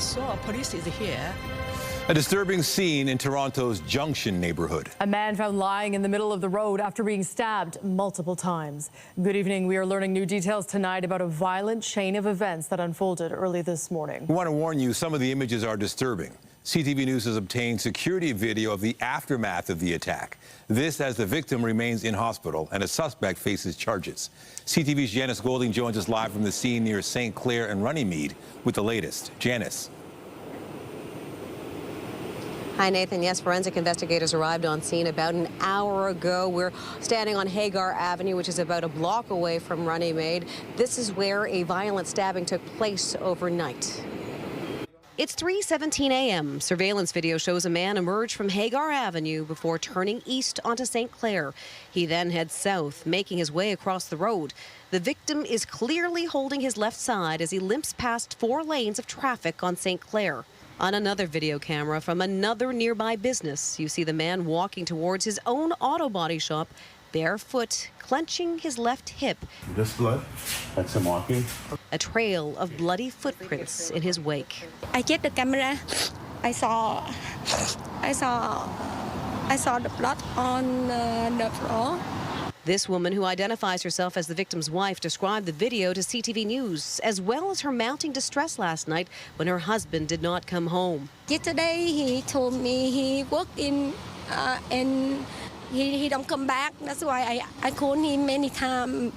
saw police is here. A disturbing scene in Toronto's Junction neighbourhood. A man found lying in the middle of the road after being stabbed multiple times. Good evening. We are learning new details tonight about a violent chain of events that unfolded early this morning. We want to warn you, some of the images are disturbing. CTV News has obtained security video of the aftermath of the attack. This as the victim remains in hospital and a suspect faces charges. CTV's Janice Golding joins us live from the scene near St. Clair and Runnymede with the latest. Janice. Hi, Nathan. Yes, forensic investigators arrived on scene about an hour ago. We're standing on Hagar Avenue, which is about a block away from Runnymede. This is where a violent stabbing took place overnight. It's 3:17 a.m. Surveillance video shows a man emerge from Hagar Avenue before turning east onto St. Clair. He then heads south, making his way across the road. The victim is clearly holding his left side as he limps past 4 lanes of traffic on St. Clair. On another video camera from another nearby business, you see the man walking towards his own auto body shop, barefoot, clenching his left hip. This blood, that's him walking. A trail of bloody footprints in his wake. I checked the camera. I saw the blood on the floor. This woman, who identifies herself as the victim's wife, described the video to CTV News, as well as her mounting distress last night when her husband did not come home. Yesterday, he told me he worked in and he don't come back. That's why I called him many times.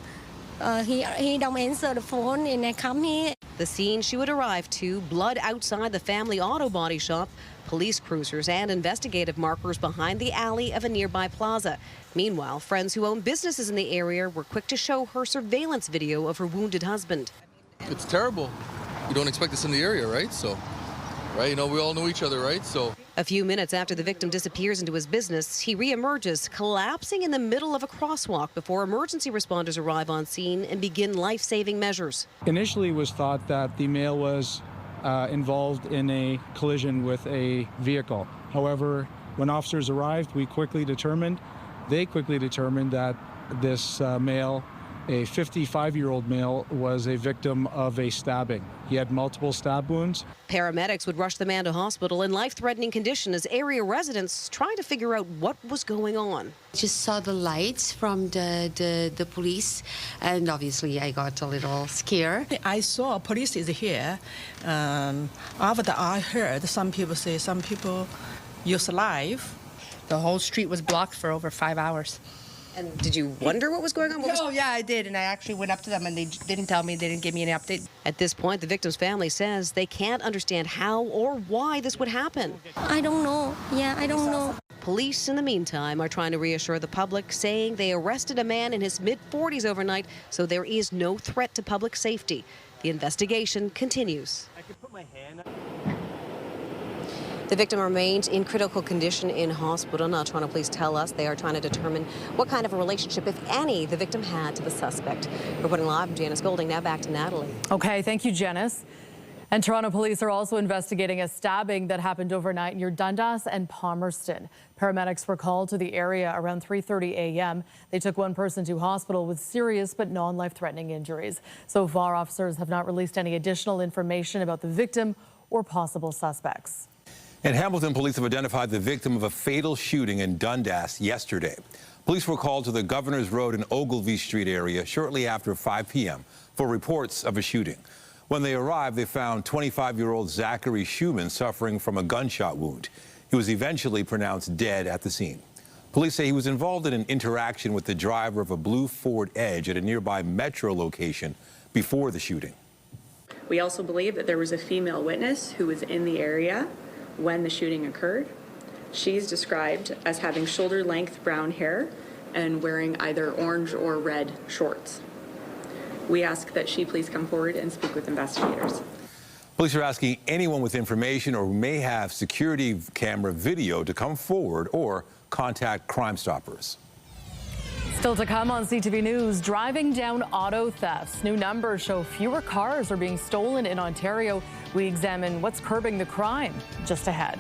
He don't answer the phone, and I come here. The scene she would arrive to, blood outside the family auto body shop, police cruisers and investigative markers behind the alley of a nearby plaza. Meanwhile, friends who own businesses in the area were quick to show her surveillance video of her wounded husband. It's terrible. You don't expect this in the area, right? Right? You know, we all know each other, right? A few minutes after the victim disappears into his business, he reemerges, collapsing in the middle of a crosswalk before emergency responders arrive on scene and begin life-saving measures. Initially, it was thought that the male was involved in a collision with a vehicle. However, when officers arrived, they quickly determined that this male, a 55-year-old male, was a victim of a stabbing. He had multiple stab wounds. Paramedics would rush the man to hospital in life-threatening condition as area residents tried to figure out what was going on. Just saw the lights from the police, and obviously I got a little scared. I saw police is here. After I heard some people say some people use live. The whole street was blocked for over 5 hours. And did you wonder what was going on? Oh, yeah, I did. And I actually went up to them and they didn't tell me, they didn't give me any update. At this point, the victim's family says they can't understand how or why this would happen. I don't know. Yeah, I don't know. Police, in the meantime, are trying to reassure the public, saying they arrested a man in his mid-40s overnight, so there is no threat to public safety. The investigation continues. I could put my hand up. The victim remains in critical condition in hospital. Now, Toronto police tell us they are trying to determine what kind of a relationship, if any, the victim had to the suspect. Reporting live from Janice Golding. Now back to Natalie. Okay, thank you, Janice. And Toronto police are also investigating a stabbing that happened overnight near Dundas and Palmerston. Paramedics were called to the area around 3:30 a.m. They took one person to hospital with serious but non-life-threatening injuries. So far, officers have not released any additional information about the victim or possible suspects. In Hamilton, police have identified the victim of a fatal shooting in Dundas yesterday. Police were called to the Governor's Road and Ogilvie Street area shortly after 5 p.m. for reports of a shooting. When they arrived, they found 25-year-old Zachary Schumann suffering from a gunshot wound. He was eventually pronounced dead at the scene. Police say he was involved in an interaction with the driver of a blue Ford Edge at a nearby Metro location before the shooting. We also believe that there was a female witness who was in the area when the shooting occurred. She's described as having shoulder-length brown hair and wearing either orange or red shorts. We ask that she please come forward and speak with investigators. Police are asking anyone with information or who may have security camera video to come forward or contact Crime Stoppers. Still to come on CTV News, driving down auto thefts. New numbers show fewer cars are being stolen in Ontario. We examine what's curbing the crime just ahead.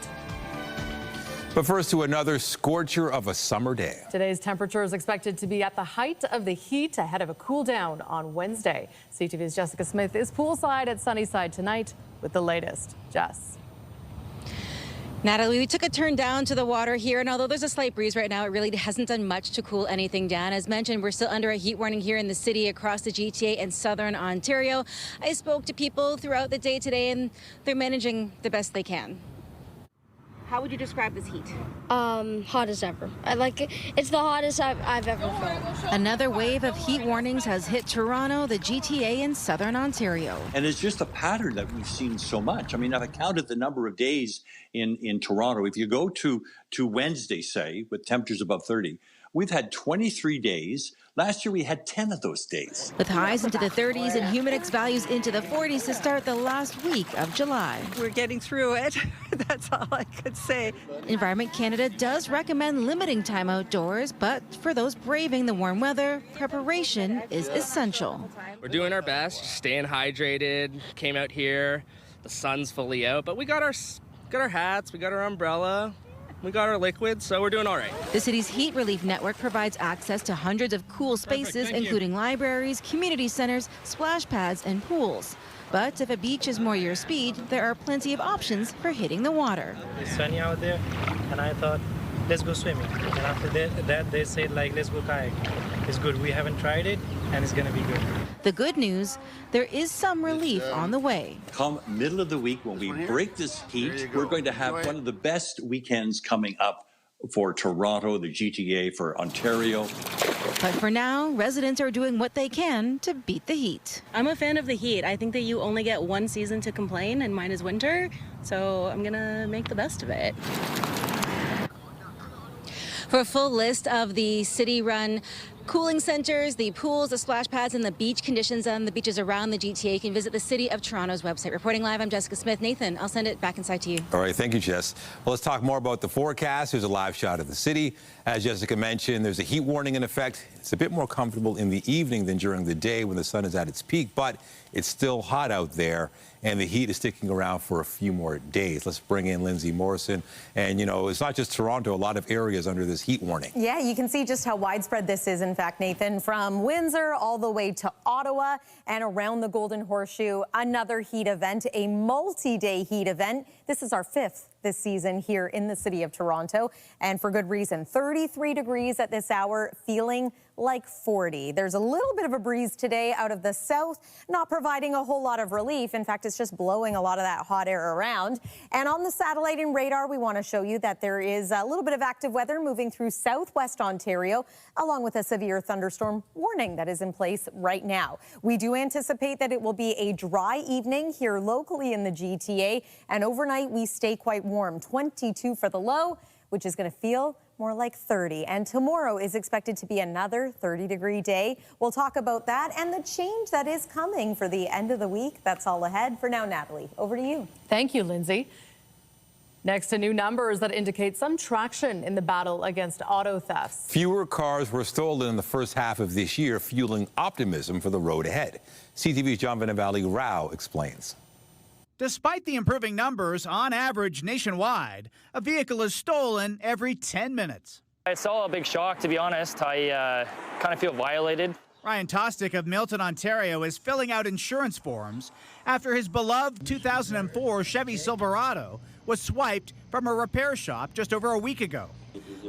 But first to another scorcher of a summer day. Today's temperature is expected to be at the height of the heat ahead of a cool down on Wednesday. CTV's Jessica Smith is poolside at Sunnyside tonight with the latest. Jess. Natalie, we took a turn down to the water here, and although there's a slight breeze right now, it really hasn't done much to cool anything down. As mentioned, we're still under a heat warning here in the city, across the GTA and southern Ontario. I spoke to people throughout the day today, and they're managing the best they can. How would you describe this heat? Hot as ever. I like it. It's the hottest I've ever felt. Another wave of heat warnings has hit Toronto, the GTA, and southern Ontario. And it's just a pattern that we've seen so much. I mean, I've counted the number of days in Toronto. If you go to Wednesday, say, with temperatures above 30, we've had 23 days. Last year, we had 10 of those days. With highs into the 30s and humidex values into the 40s to start the last week of July. We're getting through it. That's all I could say. Environment Canada does recommend limiting time outdoors, but for those braving the warm weather, preparation is essential. We're doing our best, staying hydrated. Came out here, the sun's fully out, but we got our hats, we got our umbrella. We got our liquids, so we're doing all right. The city's heat relief network provides access to hundreds of cool spaces, including libraries, community centers, splash pads, and pools. But if a beach is more your speed, there are plenty of options for hitting the water. It's sunny out there, and I thought, let's go swimming. And after that, they said, let's go kayak. It's good. We haven't tried it, and it's going to be good. The good news, there is some relief on the way. Come middle of the week, when we break this heat, we're going to have one of the best weekends coming up for Toronto, the GTA, for Ontario. But for now, residents are doing what they can to beat the heat. I'm a fan of the heat. I think that you only get one season to complain, and mine is winter, so I'm going to make the best of it. For a full list of the city-run cooling centers, the pools, the splash pads, and the beach conditions on the beaches around the GTA, you can visit the City of Toronto's website. Reporting live, I'm Jessica Smith. Nathan, I'll send it back inside to you. All right, thank you, Jess. Well, let's talk more about the forecast. Here's a live shot of the city. As Jessica mentioned, there's a heat warning in effect. It's a bit more comfortable in the evening than during the day when the sun is at its peak, but it's still hot out there, and the heat is sticking around for a few more days. Let's bring in Lindsay Morrison. And, you know, it's not just Toronto, a lot of areas under this heat warning. Yeah, you can see just how widespread this is, in fact, Nathan, from Windsor all the way to Ottawa and around the Golden Horseshoe. Another heat event, a multi-day heat event. This is our 5th this season here in the city of Toronto, and for good reason. 33 degrees at this hour, feeling like 40. There's a little bit of a breeze today out of the south, not providing a whole lot of relief. In fact, it's just blowing a lot of that hot air around. And on the satellite and radar, we want to show you that there is a little bit of active weather moving through southwest Ontario, along with a severe thunderstorm warning that is in place right now. We do anticipate that it will be a dry evening here locally in the GTA, and overnight we stay quite warm. 22 for the low, which is going to feel more like 30. And tomorrow is expected to be another 30-degree day. We'll talk about that and the change that is coming for the end of the week. That's all ahead. For now, Natalie, over to you. Thank you, Lindsay. Next to new numbers that indicate some traction in the battle against auto thefts. Fewer cars were stolen in the first half of this year, fueling optimism for the road ahead. CTV's John Vinavali Rao explains. Despite the improving numbers, on average nationwide, a vehicle is stolen every 10 minutes. It's all a big shock, to be honest. I kind of feel violated. Ryan Tostick of Milton, Ontario, is filling out insurance forms after his beloved 2004 Chevy Silverado was swiped from a repair shop just over a week ago.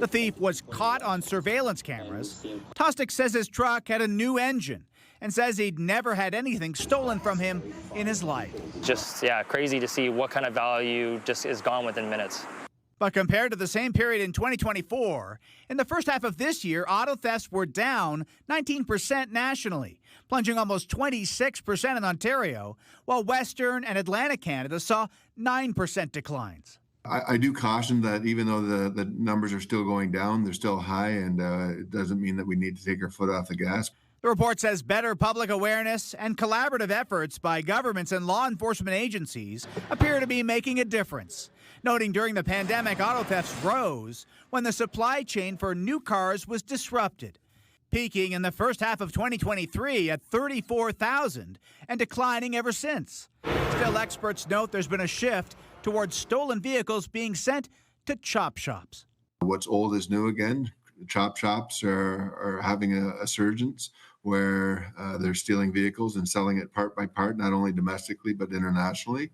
The thief was caught on surveillance cameras. Tostick says his truck had a new engine and says he'd never had anything stolen from him in his life. Just, yeah, crazy to see what kind of value just is gone within minutes. But compared to the same period in 2024, in the first half of this year, auto thefts were down 19% nationally, plunging almost 26% in Ontario, while Western and Atlantic Canada saw 9% declines. I do caution that even though the numbers are still going down, they're still high, and it doesn't mean that we need to take our foot off the gas. The report says better public awareness and collaborative efforts by governments and law enforcement agencies appear to be making a difference, noting during the pandemic auto thefts rose when the supply chain for new cars was disrupted, peaking in the first half of 2023 at 34,000 and declining ever since. Still, experts note there's been a shift towards stolen vehicles being sent to chop shops. What's old is new again. Chop shops are having a surgence where they're stealing vehicles and selling it part by part, not only domestically but internationally.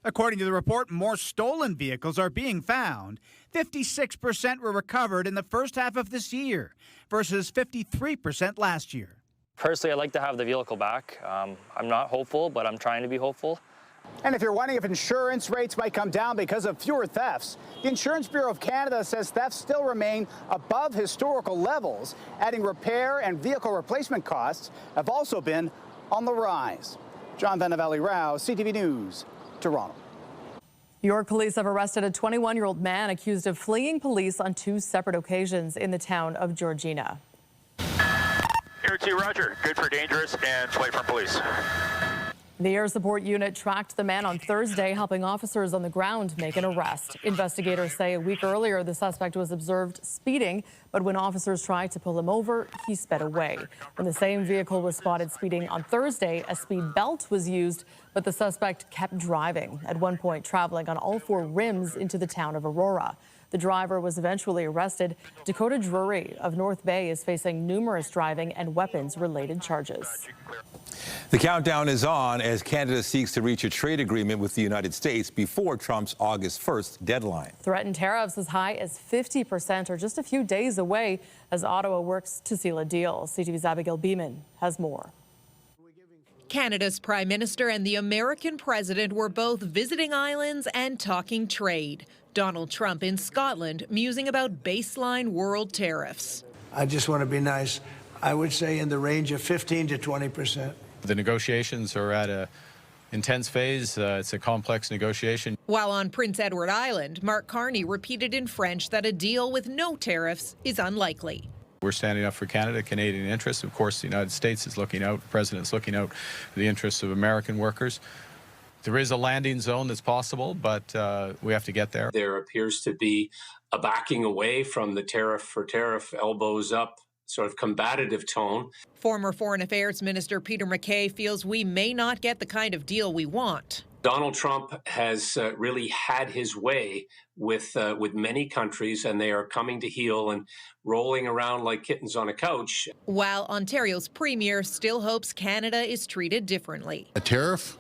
According to the report, more stolen vehicles are being found. 56% were recovered in the first half of this year versus 53% last year. Personally, I'd like to have the vehicle back. I'm not hopeful, but I'm trying to be hopeful. And if you're wondering if insurance rates might come down because of fewer thefts, the Insurance Bureau of Canada says thefts still remain above historical levels, adding repair and vehicle replacement costs have also been on the rise. John Vanavalli-Rao, CTV News, Toronto. York police have arrested a 21-year-old man accused of fleeing police on 2 separate occasions in the town of Georgina. Air 2, roger. Good for dangerous and flight from police. The air support unit tracked the man on Thursday, helping officers on the ground make an arrest. Investigators say a week earlier, the suspect was observed speeding, but when officers tried to pull him over, he sped away. When the same vehicle was spotted speeding on Thursday, a speed belt was used, but the suspect kept driving, at one point traveling on all 4 rims into the town of Aurora. The driver was eventually arrested. Dakota Drury of North Bay is facing numerous driving and weapons-related charges. The countdown is on as Canada seeks to reach a trade agreement with the United States before Trump's August 1st deadline. Threatened tariffs as high as 50% are just a few days away as Ottawa works to seal a deal. CTV's Abigail Beeman has more. Canada's Prime Minister and the American President were both visiting islands and talking trade. Donald Trump in Scotland musing about baseline world tariffs. I just want to be nice. I would say in the range of 15 to 20%. The negotiations are at an intense phase. It's a complex negotiation. While on Prince Edward Island, Mark Carney repeated in French that a deal with no tariffs is unlikely. We're standing up for Canada, Canadian interests. Of course, the United States is looking out, the President's looking out for the interests of American workers. There is a landing zone that's possible, but we have to get there. There appears to be a backing away from the tariff for tariff, elbows up, sort of combative tone. Former Foreign Affairs Minister Peter MacKay feels we may not get the kind of deal we want. Donald Trump has really had his way with many countries, and they are coming to heel and rolling around like kittens on a couch. While Ontario's premier still hopes Canada is treated differently. A tariff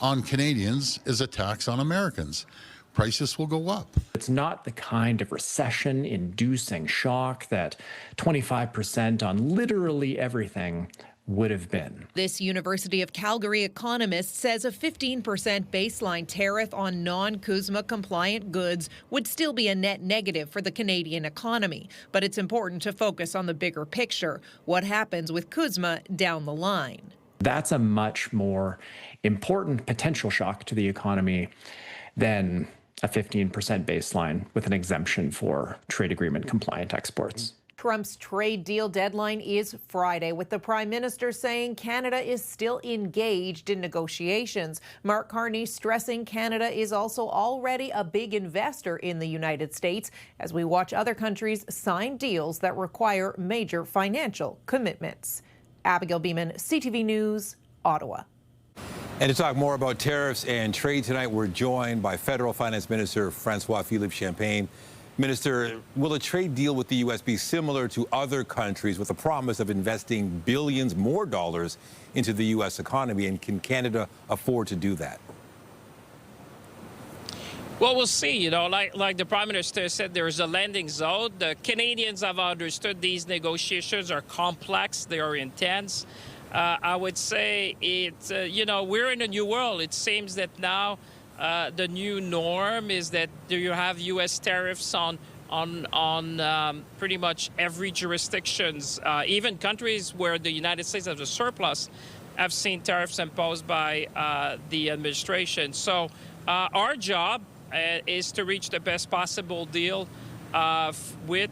on Canadians is a tax on Americans. Prices will go up. It's not the kind of recession-inducing shock that 25% on literally everything would have been. This University of Calgary economist says a 15% baseline tariff on non-CUSMA compliant goods would still be a net negative for the Canadian economy. But it's important to focus on the bigger picture, what happens with CUSMA down the line. That's a much more important potential shock to the economy than a 15% baseline with an exemption for trade agreement compliant exports. Trump's trade deal deadline is Friday, with the Prime Minister saying Canada is still engaged in negotiations. Mark Carney stressing Canada is also already a big investor in the United States as we watch other countries sign deals that require major financial commitments. Abigail Beeman, CTV News, Ottawa. And to talk more about tariffs and trade tonight, we're joined by Federal Finance Minister Francois-Philippe Champagne. Minister, will a trade deal with the U.S. be similar to other countries with a promise of investing billions more dollars into the U.S. economy? And can Canada afford to do that? Well, we'll see. You know, like the Prime Minister said, there's a landing zone. The Canadians have understood these negotiations are complex. They are intense. I would say it's, you know, we're in a new world. It seems that now the new norm is that you have U.S. tariffs on pretty much every jurisdictions. Even countries where the United States has a surplus have seen tariffs imposed by the administration. So our job is to reach the best possible deal with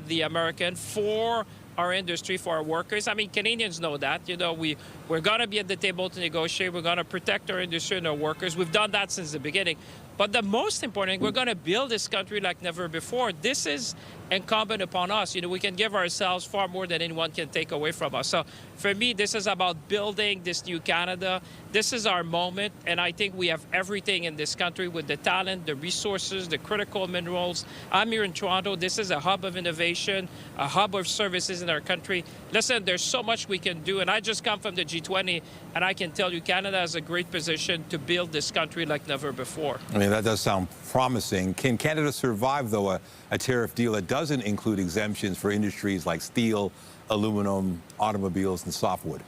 the American for our industry, for our workers. I mean, Canadians know that. You know, we're going to be at the table to negotiate. We're going to protect our industry and our workers. We've done that since the beginning. But the most important, we're going to build this country like never before. This is incumbent upon us. You know, we can give ourselves far more than anyone can take away from us. So for me, this is about building this new Canada. This is our moment, and I think we have everything in this country with the talent, the resources, the critical minerals. I'm here in Toronto. This is a hub of innovation, a hub of services in our country. Listen, there's so much we can do, and I just come from the G20, and I can tell you Canada has a great position to build this country like never before. I mean, that does sound promising. Can Canada survive, though, a tariff deal that doesn't include exemptions for industries like steel, aluminum, automobiles, and softwood?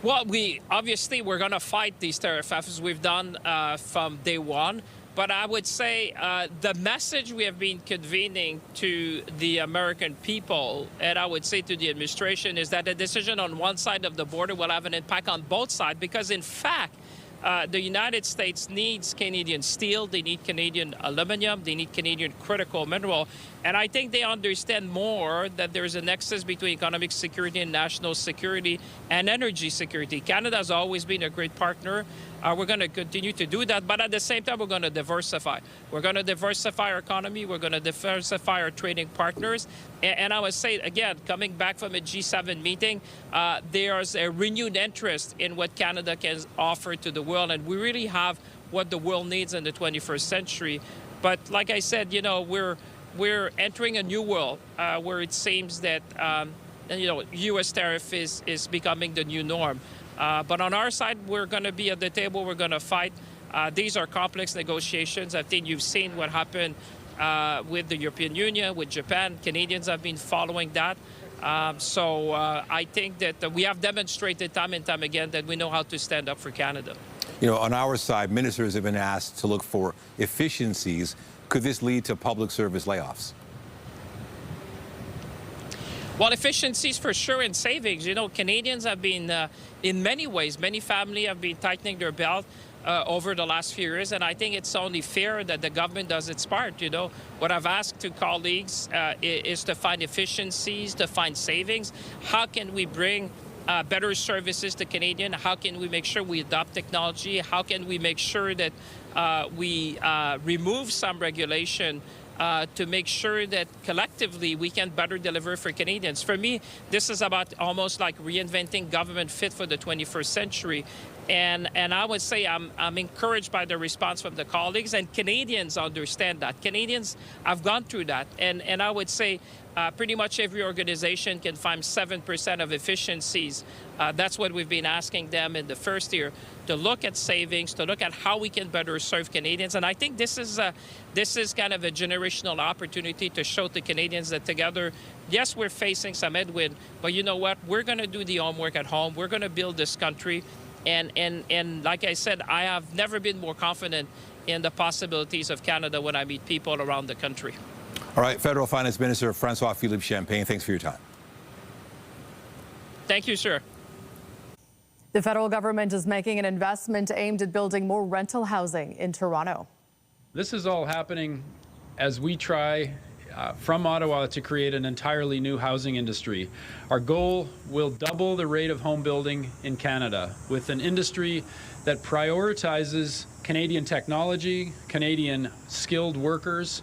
Well, we're going to fight these tariffs as we've done from day one. But I would say the message we have been convening to the American people, and I would say to the administration, is that a decision on one side of the border will have an impact on both sides, because in fact, the United States needs Canadian steel, they need Canadian aluminum, they need Canadian critical mineral. And I think they understand more that there's a nexus between economic security and national security and energy security. Canada has always been a great partner. We're going to continue to do that, but at the same time, we're going to diversify. We're going to diversify our economy. We're going to diversify our trading partners. And I would say, again, coming back from a G7 meeting, there's a renewed interest in what Canada can offer to the world, and we really have what the world needs in the 21st century. But like I said, you know, we're entering a new world where it seems that, U.S. tariff is becoming the new norm. But on our side, we're going to be at the table. We're going to fight. These are complex negotiations. I think you've seen what happened with the European Union, with Japan. Canadians have been following that. So I think that we have demonstrated time and time again that we know how to stand up for Canada. You know, on our side, ministers have been asked to look for efficiencies. Could this lead to public service layoffs? Well, efficiencies for sure and savings. You know, Canadians have been, in many ways, many families have been tightening their belt over the last few years, and I think it's only fair that the government does its part. You know, what I've asked to colleagues is to find efficiencies, to find savings. How can we bring better services to Canadians? How can we make sure we adopt technology? How can we make sure that we remove some regulation to make sure that collectively we can better deliver for Canadians? For me, this is about almost like reinventing government fit for the 21st century. And I would say I'm encouraged by the response from the colleagues, and Canadians understand that. Canadians have gone through that. And I would say pretty much every organization can find 7% of efficiencies. That's what we've been asking them in the first year, to look at savings, to look at how we can better serve Canadians. And I think this is kind of a generational opportunity to show to Canadians that together, yes, we're facing some headwind, but you know what? We're going to do the homework at home. We're going to build this country. And like I said, I have never been more confident in the possibilities of Canada when I meet people around the country. All right, Federal Finance Minister Francois-Philippe Champagne, thanks for your time. Thank you, sir. The federal government is making an investment aimed at building more rental housing in Toronto. This is all happening as we try from Ottawa to create an entirely new housing industry. Our goal will double the rate of home building in Canada, with an industry that prioritizes Canadian technology, Canadian skilled workers,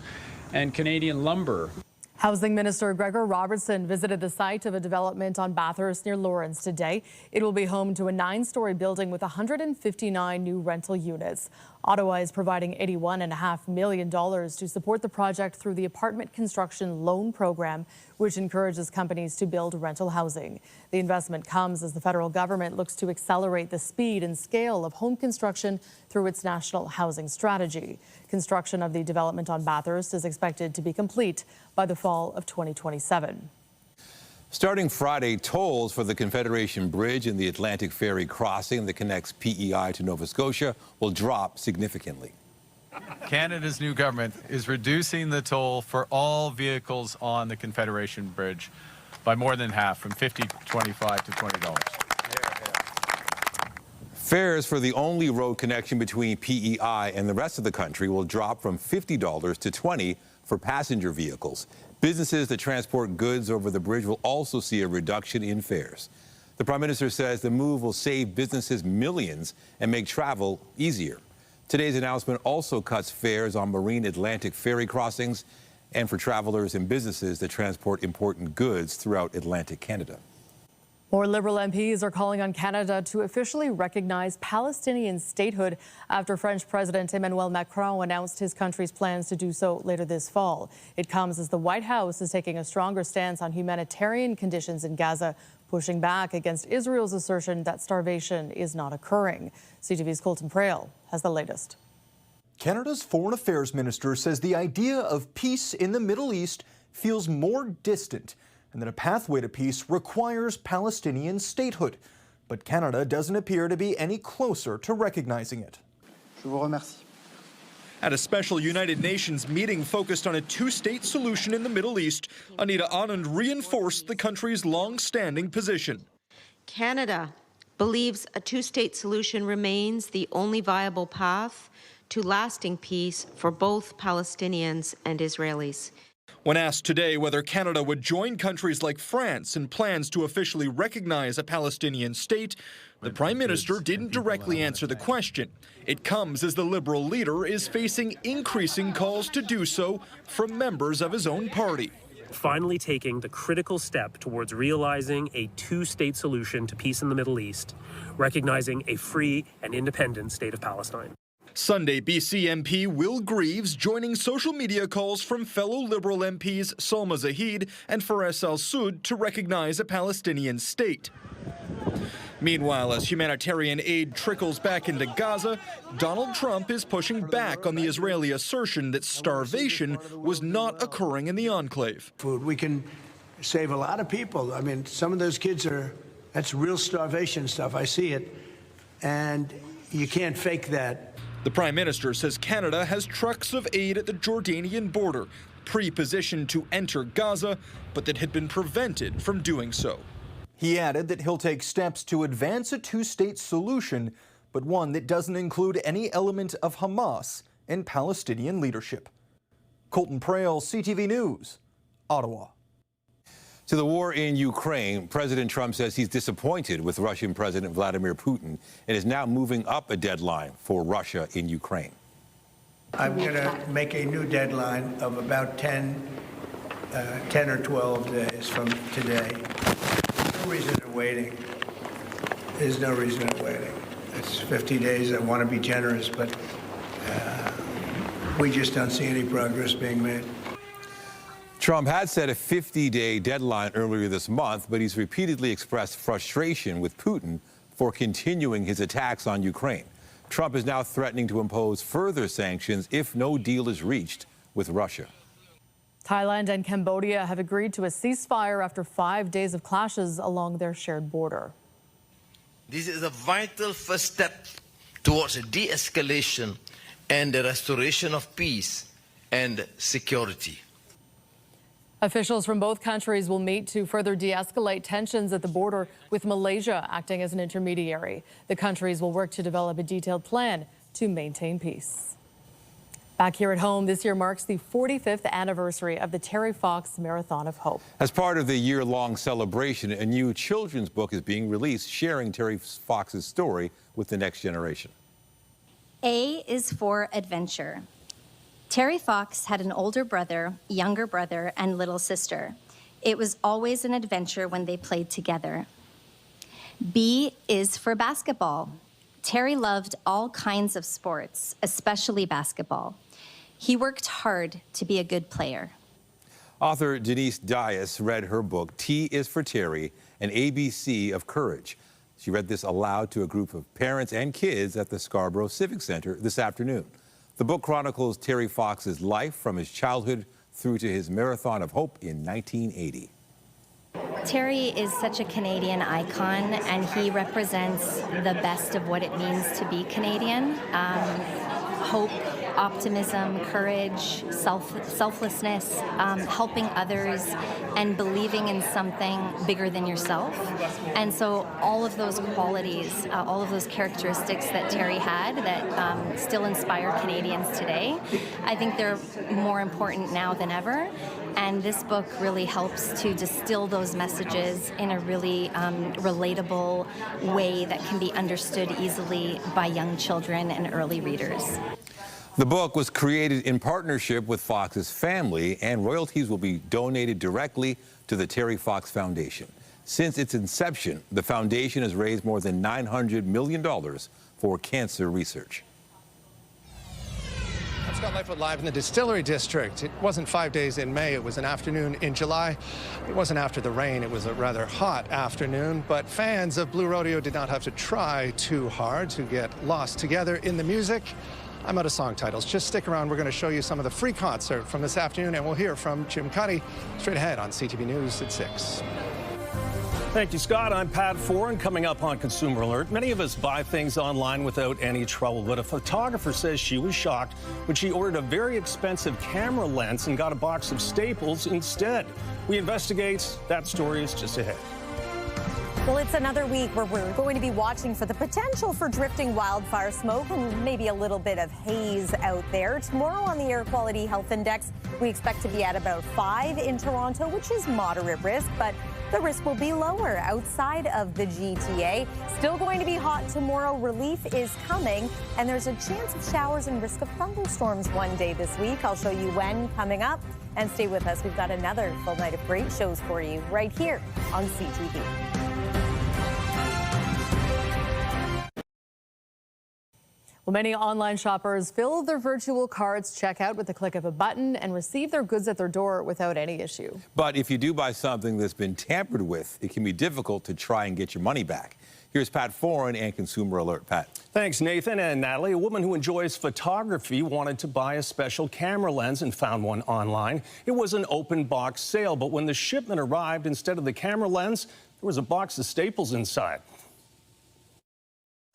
and Canadian lumber. Housing Minister Gregor Robertson visited the site of a development on Bathurst near Lawrence today. It will be home to a 9-story building with 159 new rental units. Ottawa is providing $81.5 million to support the project through the Apartment Construction Loan Program, which encourages companies to build rental housing. The investment comes as the federal government looks to accelerate the speed and scale of home construction through its national housing strategy. Construction of the development on Bathurst is expected to be complete by the fall of 2027. Starting Friday, tolls for the Confederation Bridge and the Atlantic Ferry crossing that connects PEI to Nova Scotia will drop significantly. Canada's new government is reducing the toll for all vehicles on the Confederation Bridge by more than half, from $25 to $20. Fares for the only road connection between PEI and the rest of the country will drop from $50 to $20 for passenger vehicles. Businesses that transport goods over the bridge will also see a reduction in fares. The Prime Minister says the move will save businesses millions and make travel easier. Today's announcement also cuts fares on marine Atlantic ferry crossings and for travelers and businesses that transport important goods throughout Atlantic Canada. More Liberal MPs are calling on Canada to officially recognize Palestinian statehood after French President Emmanuel Macron announced his country's plans to do so later this fall. It comes as the White House is taking a stronger stance on humanitarian conditions in Gaza, pushing back against Israel's assertion that starvation is not occurring. CTV's Colton Prale has the latest. Canada's Foreign Affairs Minister says the idea of peace in the Middle East feels more distant and that a pathway to peace requires Palestinian statehood. But Canada doesn't appear to be any closer to recognizing it. Je vous remercie. At a special United Nations meeting focused on a two-state solution in the Middle East, Anita Anand reinforced the country's long-standing position. Canada believes a two-state solution remains the only viable path to lasting peace for both Palestinians and Israelis. When asked today whether Canada would join countries like France in plans to officially recognize a Palestinian state, the Prime Minister didn't directly answer the question. It comes as the Liberal leader is facing increasing calls to do so from members of his own party. Finally taking the critical step towards realizing a two-state solution to peace in the Middle East, recognizing a free and independent state of Palestine. Sunday, BC MP Will Greaves joining social media calls from fellow Liberal MPs Salma Zahid and Fares Al-Soud to recognize a Palestinian state. Meanwhile, as humanitarian aid trickles back into Gaza, Donald Trump is pushing back on the Israeli assertion that starvation was not occurring in the enclave. Food, we can save a lot of people. I mean, some of those kids that's real starvation stuff. I see it, and you can't fake that. The Prime Minister says Canada has trucks of aid at the Jordanian border, pre-positioned to enter Gaza, but that had been prevented from doing so. He added that he'll take steps to advance a two-state solution, but one that doesn't include any element of Hamas and Palestinian leadership. Colton Prale, CTV News, Ottawa. To the war in Ukraine, President Trump says he's disappointed with Russian President Vladimir Putin and is now moving up a deadline for Russia in Ukraine. I'm going to make a new deadline of about 10 or 12 days from today. There's no reason in waiting. There's no reason in waiting. It's 50 days. I want to be generous, but we just don't see any progress being made. Trump had set a 50-day deadline earlier this month, but he's repeatedly expressed frustration with Putin for continuing his attacks on Ukraine. Trump is now threatening to impose further sanctions if no deal is reached with Russia. Thailand and Cambodia have agreed to a ceasefire after 5 days of clashes along their shared border. This is a vital first step towards a de-escalation and the restoration of peace and security. Officials from both countries will meet to further de-escalate tensions at the border, with Malaysia acting as an intermediary. The countries will work to develop a detailed plan to maintain peace. Back here at home, this year marks the 45th anniversary of the Terry Fox Marathon of Hope. As part of the year-long celebration, a new children's book is being released, sharing Terry Fox's story with the next generation. A is for adventure. Terry Fox had an older brother, younger brother, and little sister. It was always an adventure when they played together. B is for basketball. Terry loved all kinds of sports, especially basketball. He worked hard to be a good player. Author Denise Dias read her book, T is for Terry, an ABC of Courage. She read this aloud to a group of parents and kids at the Scarborough Civic Center this afternoon. The book chronicles Terry Fox's life from his childhood through to his Marathon of Hope in 1980. Terry is such a Canadian icon, and he represents the best of what it means to be Canadian. Hope optimism, courage, selflessness, helping others, and believing in something bigger than yourself. And so all of those qualities, all of those characteristics that Terry had that still inspire Canadians today, I think they're more important now than ever. And this book really helps to distill those messages in a really relatable way that can be understood easily by young children and early readers. The book was created in partnership with Fox's family, and royalties will be donated directly to the Terry Fox Foundation. Since its inception, the foundation has raised more than $900 million for cancer research. Scott Lightfoot live in the Distillery District. It wasn't 5 days in May, it was an afternoon in July. It wasn't after the rain, it was a rather hot afternoon, but fans of Blue Rodeo did not have to try too hard to get lost together in the music. I'm out of song titles. Just stick around, we're going to show you some of the free concert from this afternoon, and we'll hear from Jim Cuddy straight ahead on CTV News at 6. Thank you, Scott. I'm Pat Foran. Coming up on Consumer Alert, many of us buy things online without any trouble, but a photographer says she was shocked when she ordered a very expensive camera lens and got a box of staples instead. We investigate. That story is just ahead. Well, it's another week where we're going to be watching for the potential for drifting wildfire smoke and maybe a little bit of haze out there. Tomorrow on the Air Quality Health Index, we expect to be at about 5 in Toronto, which is moderate risk, but the risk will be lower outside of the GTA. Still going to be hot tomorrow. Relief is coming, and there's a chance of showers and risk of thunderstorms one day this week. I'll show you when coming up. And stay with us. We've got another full night of great shows for you right here on CTV. Well, many online shoppers fill their virtual cards, check out with the click of a button, and receive their goods at their door without any issue. But if you do buy something that's been tampered with, it can be difficult to try and get your money back. Here's Pat Foran and Consumer Alert. Pat. Thanks, Nathan and Natalie. A woman who enjoys photography wanted to buy a special camera lens and found one online. It was an open box sale, but when the shipment arrived, instead of the camera lens, there was a box of staples inside.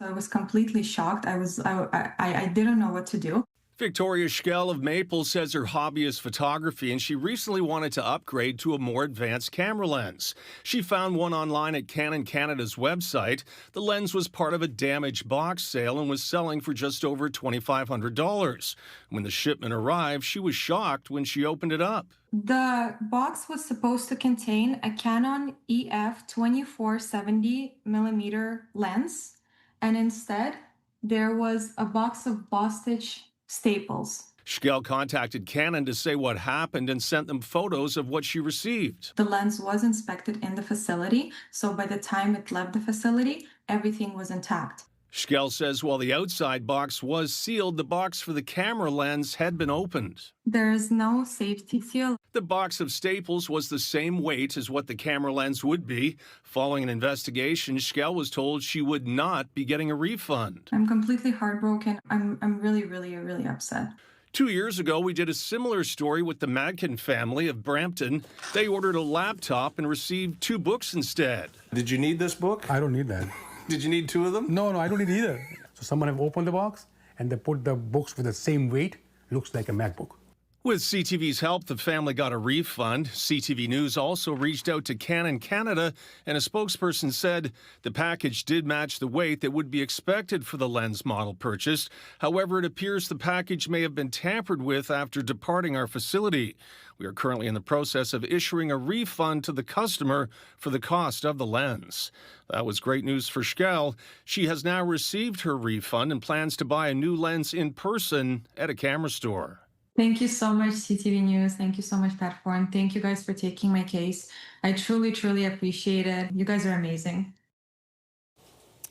I was completely shocked. I didn't know what to do. Victoria Schell of Maple says her hobby is photography, and she recently wanted to upgrade to a more advanced camera lens. She found one online at Canon Canada's website. The lens was part of a damaged box sale and was selling for just over $2,500. When the shipment arrived, she was shocked when she opened it up. The box was supposed to contain a Canon EF 24-70mm lens, and instead there was a box of Bostitch staples. Schell contacted Canon to say what happened and sent them photos of what she received. The lens was inspected in the facility, so by the time it left the facility, everything was intact. Schell says while the outside box was sealed, the box for the camera lens had been opened. There is no safety seal. The box of staples was the same weight as what the camera lens would be. Following an investigation, Schell was told she would not be getting a refund. I'm completely heartbroken. I'm really upset. 2 years ago, we did a similar story with the Madkin family of Brampton. They ordered a laptop and received 2 books instead. Did you need this book? I don't need that. Did you need 2 of them? No, I don't need either. So someone have opened the box and they put the books with the same weight, looks like a MacBook. With CTV's help, the family got a refund. CTV News also reached out to Canon Canada, and a spokesperson said the package did match the weight that would be expected for the lens model purchased. However, it appears the package may have been tampered with after departing our facility. We are currently in the process of issuing a refund to the customer for the cost of the lens. That was great news for Schell. She has now received her refund and plans to buy a new lens in person at a camera store. Thank you so much, CTV News. Thank you so much, Pat Foran. Thank you guys for taking my case. I truly appreciate it. You guys are amazing.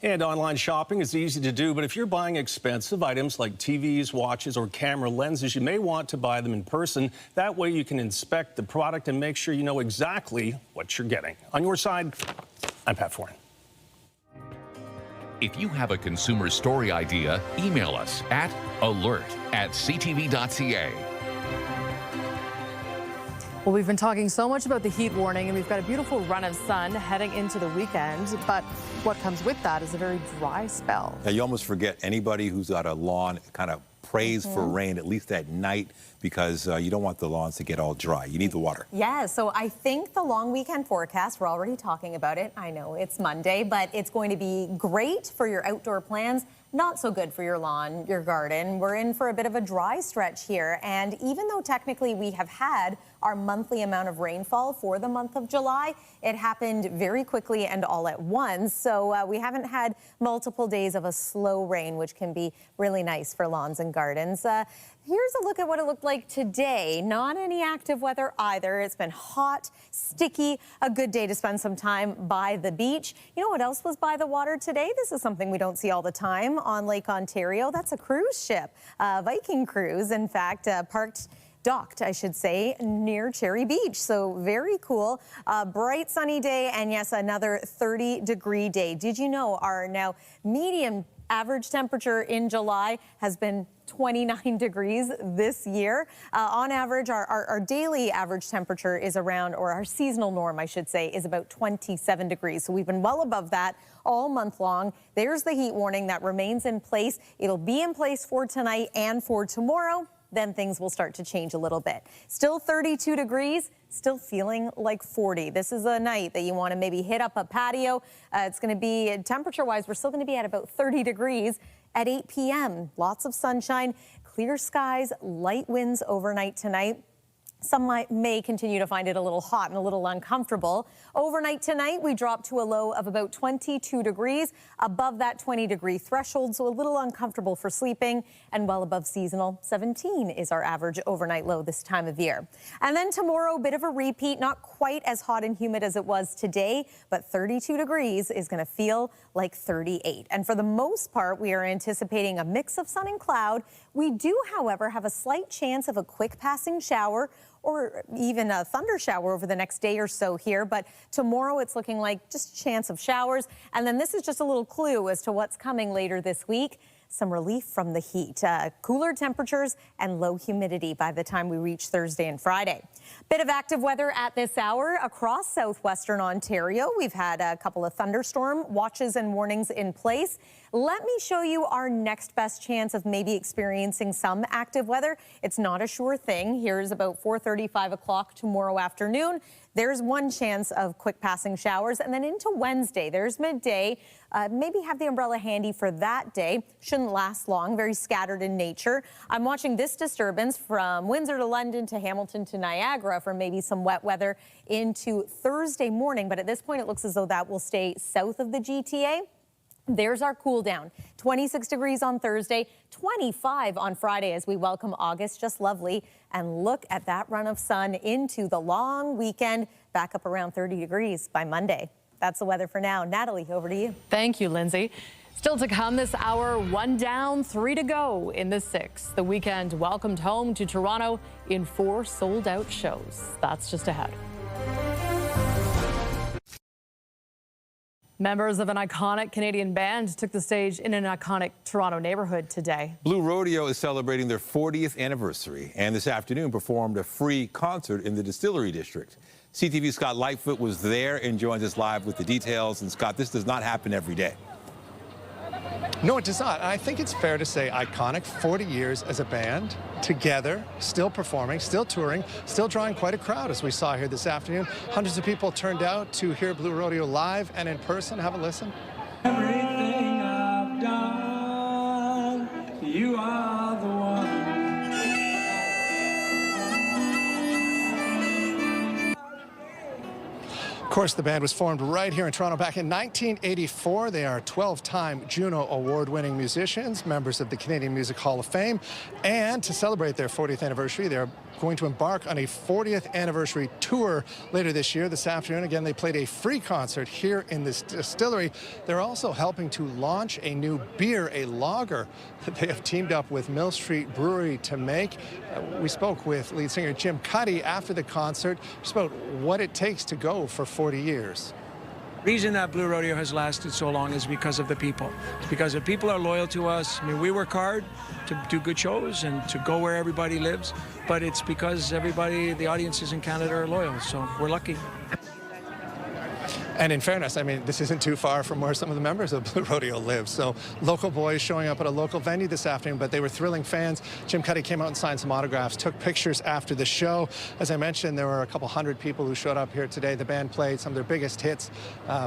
And online shopping is easy to do, but if you're buying expensive items like TVs, watches, or camera lenses, you may want to buy them in person. That way you can inspect the product and make sure you know exactly what you're getting. On your side, I'm Pat Foran. If you have a consumer story idea, email us at alert@ctv.ca. Well, we've been talking so much about the heat warning, and we've got a beautiful run of sun heading into the weekend, but what comes with that is a very dry spell. Now, you almost forget anybody who's got a lawn kind of prays for rain, at least at night, because you don't want the lawns to get all dry. You need the water. Yeah, so I think the long weekend forecast, we're already talking about it. I know it's Monday, but it's going to be great for your outdoor plans. Not so good for your lawn, your garden. We're in for a bit of a dry stretch here. And even though technically we have had our monthly amount of rainfall for the month of July, it happened very quickly and all at once. So we haven't had multiple days of a slow rain, which can be really nice for lawns and gardens. Here's a look at what it looked like today. Not any active weather either. It's been hot, sticky, a good day to spend some time by the beach. You know what else was by the water today? This is something we don't see all the time on Lake Ontario. That's a cruise ship, Viking cruise, in fact, docked, I should say, near Cherry Beach. So very cool. Bright sunny day, and yes, another 30-degree day. Did you know our now medium average temperature in July has been 29 degrees this year. On average, our daily average temperature is around, or our seasonal norm, I should say, is about 27 degrees. So we've been well above that all month long. There's the heat warning that remains in place. It'll be in place for tonight and for tomorrow. Then things will start to change a little bit. Still 32 degrees, still feeling like 40. This is a night that you want to maybe hit up a patio. It's going to be, temperature-wise, we're still going to be at about 30 degrees at 8 p.m. Lots of sunshine, clear skies, light winds overnight tonight. Some may continue to find it a little hot and a little uncomfortable. Overnight tonight, we drop to a low of about 22 degrees, above that 20-degree threshold, so a little uncomfortable for sleeping, and well above seasonal. 17 is our average overnight low this time of year. And then tomorrow, a bit of a repeat, not quite as hot and humid as it was today, but 32 degrees is going to feel like 38. And for the most part, we are anticipating a mix of sun and cloud. We do, however, have a slight chance of a quick passing shower or even a thunder shower over the next day or so here. But tomorrow it's looking like just a chance of showers. And then this is just a little clue as to what's coming later this week. Some relief from the heat, cooler temperatures and low humidity by the time we reach Thursday and Friday. Bit of active weather at this hour across southwestern Ontario. We've had a couple of thunderstorm watches and warnings in place. Let me show you our next best chance of maybe experiencing some active weather. It's not a sure thing. Here's about 4:30, 5 o'clock tomorrow afternoon. There's one chance of quick passing showers. And then into Wednesday, there's midday. Maybe have the umbrella handy for that day. Shouldn't last long, very scattered in nature. I'm watching this disturbance from Windsor to London to Hamilton to Niagara for maybe some wet weather into Thursday morning. But at this point, it looks as though that will stay south of the GTA. There's our cool down. 26 degrees on Thursday, 25 on Friday as we welcome August. Just lovely. And look at that run of sun into the long weekend, back up around 30 degrees by Monday. That's the weather for now. Natalie, over to you. Thank you, Lindsay. Still to come this hour, 1 down, 3 to go in the 6th. The weekend welcomed home to Toronto in 4 sold-out shows. That's just ahead. Members of an iconic Canadian band took the stage in an iconic Toronto neighborhood today. Blue Rodeo is celebrating their 40th anniversary and this afternoon performed a free concert in the Distillery District. CTV's Scott Lightfoot was there and joins us live with the details. And Scott, this does not happen every day. No, it does not. I think it's fair to say iconic. 40 years as a band, together, still performing, still touring, still drawing quite a crowd, as we saw here this afternoon. Hundreds of people turned out to hear Blue Rodeo live and in person. Have a listen. Everything I've done, you are the one. Of course, the band was formed right here in Toronto back in 1984. They are 12-time Juno Award-winning musicians, members of the Canadian Music Hall of Fame. And to celebrate their 40th anniversary, they're going to embark on a 40th anniversary tour later this year. This afternoon, again, they played a free concert here in this distillery. They're also helping to launch a new beer, a lager, that they have teamed up with Mill Street Brewery to make. We spoke with lead singer Jim Cuddy after the concert, just about what it takes to go for 40 years. The reason that Blue Rodeo has lasted so long is because of the people. It's because the people are loyal to us. I mean, we work hard to do good shows and to go where everybody lives, but it's because everybody, the audiences in Canada are loyal, so we're lucky. And in fairness, I mean, this isn't too far from where some of the members of Blue Rodeo live. So local boys showing up at a local venue this afternoon, but they were thrilling fans. Jim Cuddy came out and signed some autographs, took pictures after the show. As I mentioned, there were a couple hundred people who showed up here today. The band played some of their biggest hits,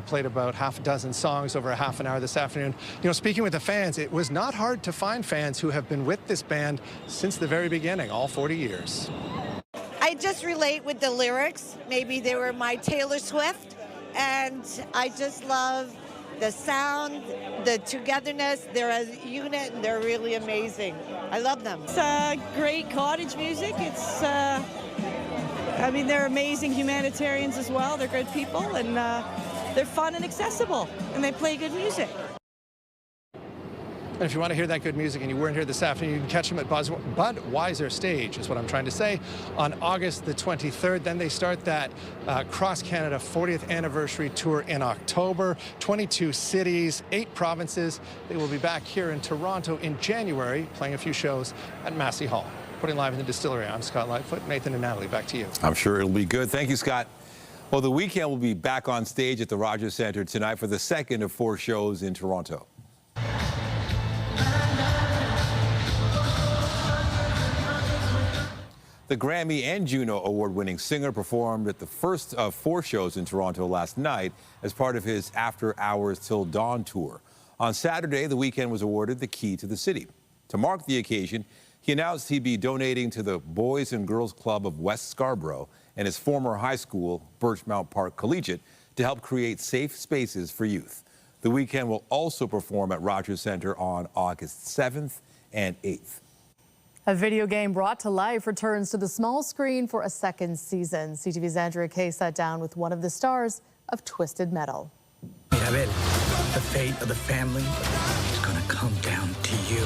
played about half a dozen songs over a half an hour this afternoon. You know, speaking with the fans, it was not hard to find fans who have been with this band since the very beginning, all 40 years. I just relate with the lyrics. Maybe they were my Taylor Swift, and I just love the sound, the togetherness. They're a unit, and they're really amazing. I love them. It's great cottage music. It's, I mean, they're amazing humanitarians as well. They're good people, and they're fun and accessible, and they play good music. And if you want to hear that good music and you weren't here this afternoon, you can catch them at Budweiser Stage, is what I'm trying to say, on August the 23rd. Then they start that Cross Canada 40th anniversary tour in October. 22 cities, 8 provinces. They will be back here in Toronto in January, playing a few shows at Massey Hall. Putting live in the distillery, I'm Scott Lightfoot. Nathan and Natalie, back to you. I'm sure it'll be good. Thank you, Scott. Well, The Weeknd will be back on stage at the Rogers Centre tonight for the second of 4 shows in Toronto. The Grammy and Juno award-winning singer performed at the first of 4 shows in Toronto last night as part of his After Hours Till Dawn tour. On Saturday, The Weeknd was awarded the key to the city. To mark the occasion, he announced he'd be donating to the Boys and Girls Club of West Scarborough and his former high school, Birchmount Park Collegiate, to help create safe spaces for youth. The Weeknd will also perform at Rogers Centre on August 7th and 8th. A video game brought to life returns to the small screen for a second season. CTV's Andrea Kay sat down with one of the stars of Twisted Metal. Mirabel, the fate of the family is gonna come down to you.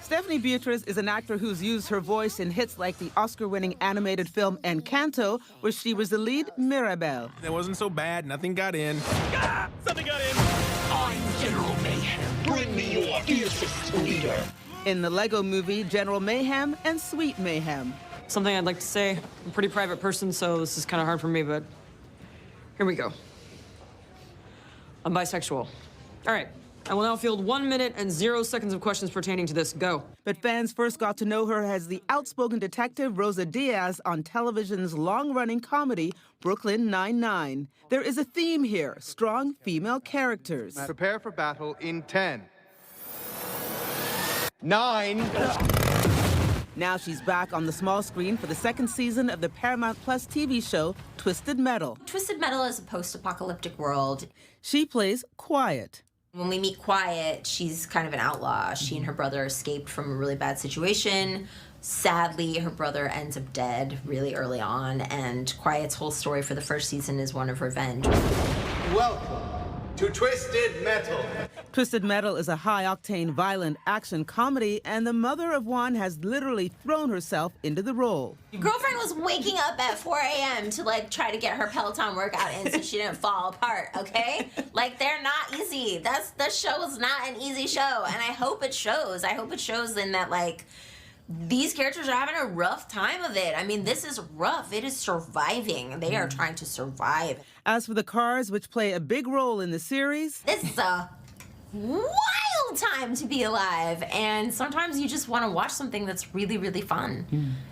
Stephanie Beatriz is an actor who's used her voice in hits like the Oscar-winning animated film Encanto, where she was the lead Mirabel. It wasn't so bad, nothing got in. Ah, something got in! I'm General Mayhem. Bring me your fiercest leader. In the Lego movie, General Mayhem and Sweet Mayhem. Something I'd like to say. I'm a pretty private person, so this is kind of hard for me, but here we go. I'm bisexual. All right, I will now field 1 minute and 0 seconds of questions pertaining to this. Go. But fans first got to know her as the outspoken detective Rosa Diaz on television's long-running comedy, Brooklyn Nine-Nine. There is a theme here, strong female characters. Prepare for battle in 10. 9. Now she's back on the small screen for the second season of the Paramount Plus TV show, Twisted Metal. Twisted Metal is a post-apocalyptic world. She plays Quiet. When we meet Quiet, she's kind of an outlaw. She and her brother escaped from a really bad situation. Sadly, her brother ends up dead really early on, and Quiet's whole story for the first season is one of revenge. Welcome to Twisted Metal. Twisted Metal is a high-octane, violent action comedy, and the mother of one has literally thrown herself into the role. Girlfriend was waking up at 4 a.m. to try to get her Peloton workout in so she didn't fall apart, okay? They're not easy. The show is not an easy show, and I hope it shows. I hope it shows in that, these characters are having a rough time of it. I mean, this is rough. It is surviving. They are trying to survive. As for the cars, which play a big role in the series, this is a wild time to be alive, and sometimes you just want to watch something that's really, really fun.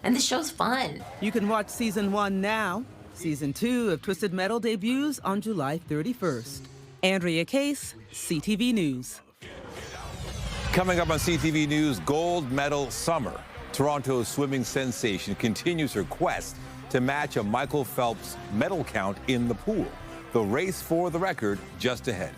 And this show's fun. You can watch season 1 now. Season 2 of Twisted Metal debuts on July 31st. Andrea Case, CTV News. Coming up on CTV News, gold medal summer. Toronto's swimming sensation continues her quest to match a Michael Phelps medal count in the pool. The race for the record just ahead.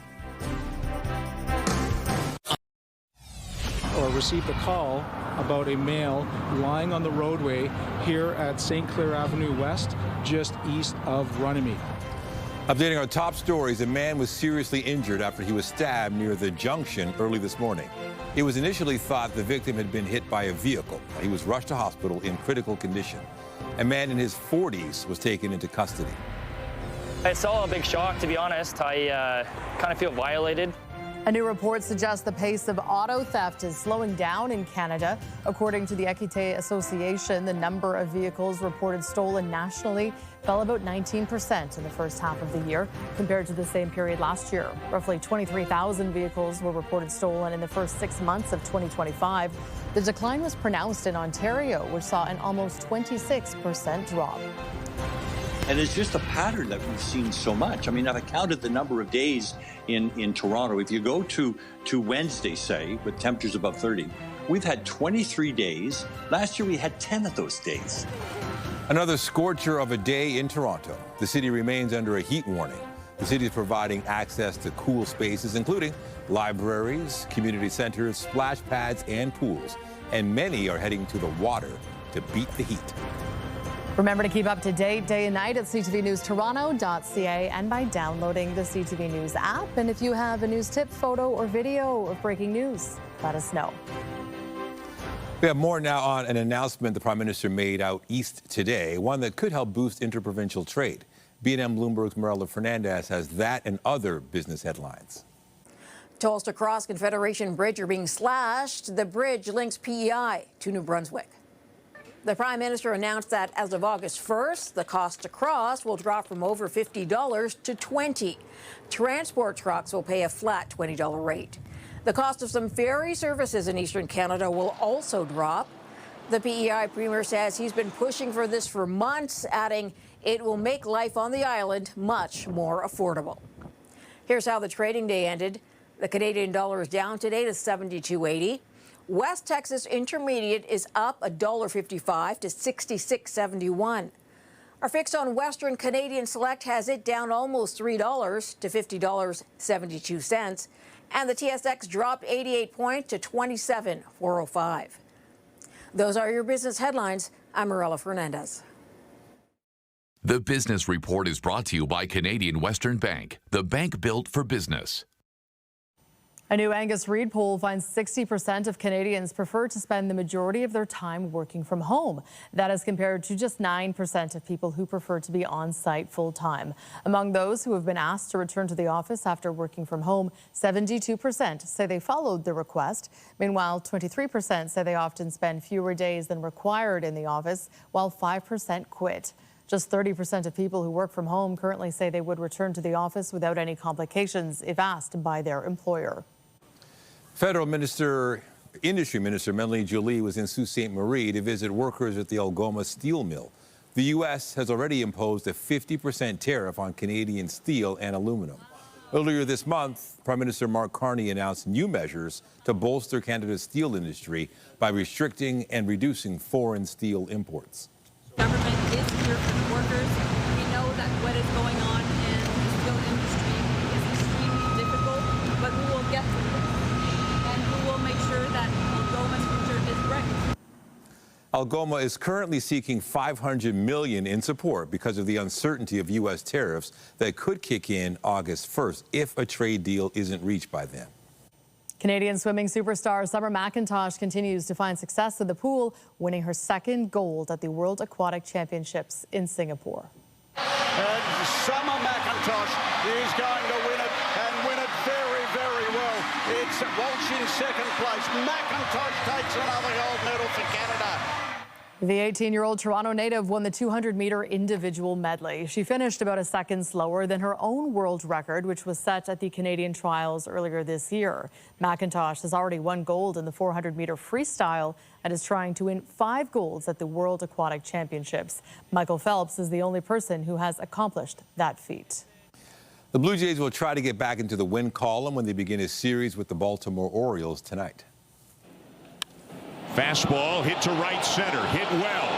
Received a call about a male lying on the roadway here at St. Clair Avenue West, just east of Runnymede. Updating our top stories, a man was seriously injured after he was stabbed near the Junction early this morning. It was initially thought the victim had been hit by a vehicle. He was rushed to hospital in critical condition. A man in his 40s was taken into custody. It's all a big shock, to be honest. I kind of feel violated. A new report suggests the pace of auto theft is slowing down in Canada. According to the Equité Association, the number of vehicles reported stolen nationally fell about 19% in the first half of the year compared to the same period last year. Roughly 23,000 vehicles were reported stolen in the first 6 months of 2025. The decline was pronounced in Ontario, which saw an almost 26% drop. And it's just a pattern that we've seen so much. I mean, I've counted the number of days in Toronto. If you go to Wednesday, say, with temperatures above 30, we've had 23 days. Last year, we had 10 of those days. Another scorcher of a day in Toronto. The city remains under a heat warning. The city is providing access to cool spaces, including libraries, community centers, splash pads, and pools. And many are heading to the water to beat the heat. Remember to keep up to date day and night at ctvnewstoronto.ca and by downloading the CTV News app. And if you have a news tip, photo, or video of breaking news, let us know. We have more now on an announcement the Prime Minister made out east today, one that could help boost interprovincial trade. B&M Bloomberg's Marilla Fernandez has that and other business headlines. Tolls to cross Confederation Bridge are being slashed. The bridge links PEI to New Brunswick. The Prime Minister announced that as of August 1st, the cost to cross will drop from over $50 to $20. Transport trucks will pay a flat $20 rate. The cost of some ferry services in Eastern Canada will also drop. The PEI Premier says he's been pushing for this for months, adding it will make life on the island much more affordable. Here's how the trading day ended. The Canadian dollar is down today to $72.80. West Texas Intermediate is up $1.55 to $66.71. Our fix on Western Canadian Select has it down almost $3 to $50.72. And the TSX dropped 88 points to 27,405. Those are your business headlines. I'm Marilla Fernandez. The Business Report is brought to you by Canadian Western Bank, the bank built for business. A new Angus Reid poll finds 60% of Canadians prefer to spend the majority of their time working from home. That is compared to just 9% of people who prefer to be on site full time. Among those who have been asked to return to the office after working from home, 72% say they followed the request. Meanwhile, 23% say they often spend fewer days than required in the office, while 5% quit. Just 30% of people who work from home currently say they would return to the office without any complications if asked by their employer. Federal Industry Minister Melanie Joly was in Sault Ste. Marie to visit workers at the Algoma steel mill. The U.S. has already imposed a 50% tariff on Canadian steel and aluminum. Earlier this month, Prime Minister Mark Carney announced new measures to bolster Canada's steel industry by restricting and reducing foreign steel imports. Government is here for the workers. We know that what is going on in the steel industry is extremely difficult, but we will get through it. And we will make sure that Algoma's future is bright. Algoma is currently seeking $500 million in support because of the uncertainty of U.S. tariffs that could kick in August 1st if a trade deal isn't reached by then. Canadian swimming superstar Summer McIntosh continues to find success in the pool, winning her second gold at the World Aquatic Championships in Singapore. And Summer McIntosh is going to win it, and win it very, very well. It's Walsh in second place. McIntosh takes another gold medal for Canada. The 18-year-old Toronto native won the 200-meter individual medley. She finished about a second slower than her own world record, which was set at the Canadian trials earlier this year. McIntosh has already won gold in the 400-meter freestyle and is trying to win 5 golds at the World Aquatic Championships. Michael Phelps is the only person who has accomplished that feat. The Blue Jays will try to get back into the win column when they begin a series with the Baltimore Orioles tonight. Fastball hit to right center, hit well,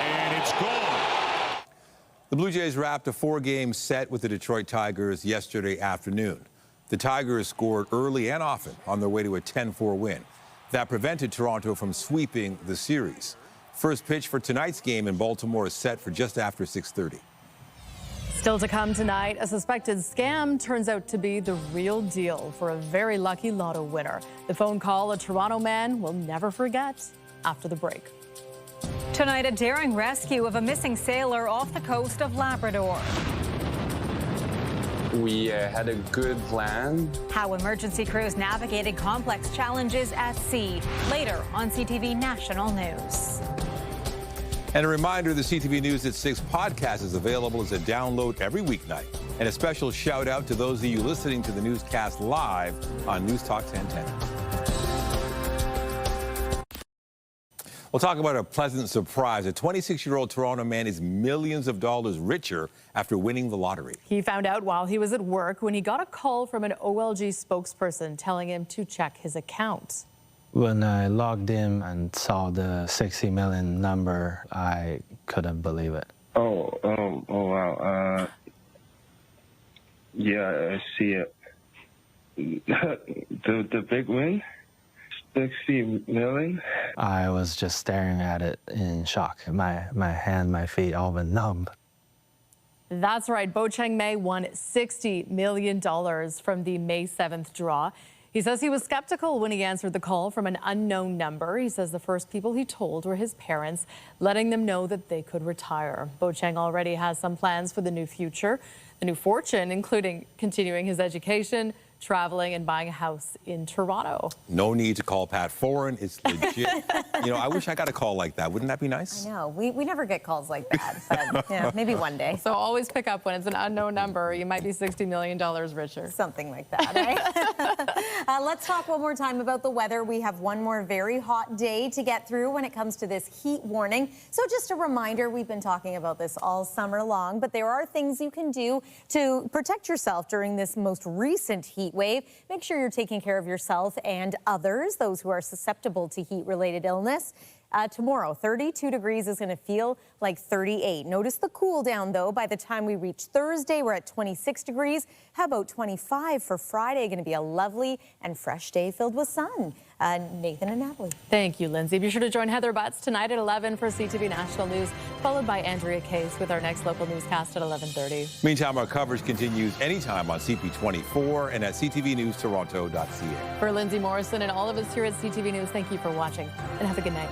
and it's gone. The Blue Jays wrapped a 4-game set with the Detroit Tigers yesterday afternoon. The Tigers scored early and often on their way to a 10-4 win. That prevented Toronto from sweeping the series. First pitch for tonight's game in Baltimore is set for just after 6:30. Still to come tonight, a suspected scam turns out to be the real deal for a very lucky lotto winner. The phone call a Toronto man will never forget after the break. Tonight, a daring rescue of a missing sailor off the coast of Labrador. We had a good plan. How emergency crews navigated complex challenges at sea. Later on CTV National News. And a reminder, the CTV News at 6 podcast is available as a download every weeknight. And a special shout out to those of you listening to the newscast live on News Talk 1010. We'll talk about a pleasant surprise. A 26-year-old Toronto man is millions of dollars richer after winning the lottery. He found out while he was at work when he got a call from an OLG spokesperson telling him to check his account. When I logged in and saw the 60 million number, I couldn't believe it. Oh, wow. Yeah, I see it. The big win? 60 million? I was just staring at it in shock. My hand, my feet all went numb. That's right. Bo Chang Mei won $60 million from the May 7th draw. He says he was skeptical when he answered the call from an unknown number. He says the first people he told were his parents, letting them know that they could retire. Bo Chang already has some plans for the new future, the new fortune, including continuing his education, traveling, and buying a house in Toronto. No need to call Pat Foran. It's legit. You know, I wish I got a call like that. Wouldn't that be nice? I know. We never get calls like that, but yeah, maybe one day. So always pick up when it's an unknown number. You might be $60 million richer. Something like that, right? Let's talk one more time about the weather. We have one more very hot day to get through when it comes to this heat warning. So just a reminder, we've been talking about this all summer long, but there are things you can do to protect yourself during this most recent heat wave. Make sure you're taking care of yourself and others, those who are susceptible to heat-related illness. Tomorrow, 32 degrees is going to feel like 38. Notice the cool down, though. By the time we reach Thursday, we're at 26 degrees. How about 25 for Friday? Going to be a lovely and fresh day filled with sun. Nathan and Natalie. Thank you, Lindsay. Be sure to join Heather Butts tonight at 11 for CTV National News, followed by Andrea Case with our next local newscast at 11:30. Meantime, our coverage continues anytime on CP24 and at ctvnewstoronto.ca. For Lindsay Morrison and all of us here at CTV News, thank you for watching and have a good night.